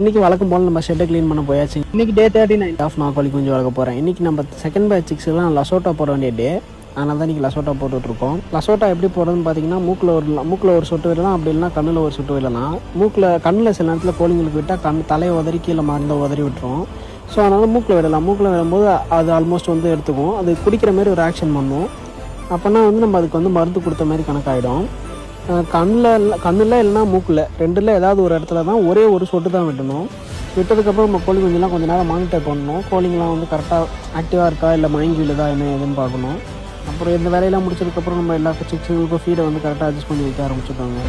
இன்றைக்கி வழக்கம் போல் நம்ம ஷெட்டை க்ளீன் பண்ண போயாச்சு. இன்றைக்கி டே 39 ஆஃப் நான் கோழி குஞ்சு வளர்க்க போகிறேன். இன்றைக்கி நம்ம செகண்ட் பேட்ச் சிக்ஸ்லாம் லசோட்டா போட வேண்டிய டே. அதனால தான் இன்றைக்கி லசோட்டா போட்டுட்ருக்கோம். லசோட்டா எப்படி போடுறதுன்னு பார்த்தீங்கன்னா மூக்கில் ஒரு சொட்டு விடலாம், அப்படி இல்லைனா கண்ணில் ஒரு சொட்டு விடலாம். கண்ணில் சில நேரத்தில் கோழிங்களுக்கு விட்டால் தலையை உதறி கீழே மருந்தை உதறி விட்டுரும். ஸோ அதனால் மூக்கில் விடலாம். மூக்கில் விடும்போது அது ஆல்மோஸ்ட் எடுத்துக்கும். அது குடிக்கிற மாதிரி ஒரு ஆக்ஷன் பண்ணும். அப்போனா நம்ம அதுக்கு மருந்து கொடுத்த மாதிரி கணக்காயிடும். கண்ணில் இல்லைனா மூக்கில் ரெண்டில் ஏதாவது ஒரு இடத்துல தான் ஒரே ஒரு சொட்டு தான் விட்டணும். விட்டதுக்கப்புறம் நம்ம கோழி குஞ்செல்லாம் கொஞ்சம் நேரம் மானிட்டர் பண்ணணும். கோழிங்கெலாம் கரெக்டாக ஆக்டிவாக இருக்கா இல்லை மயங்கி விழுதா என்ன எதுன்னு பார்க்கணும். அப்புறம் இந்த வேலையெல்லாம் முடிச்சதுக்கப்புறம் நம்ம எல்லா சிக்ஸுங்களுக்கும் ஃபீடை கரெக்டாக அட்ஜஸ்ட் பண்ணி வைக்க ஆரம்பிச்சுட்டோங்க.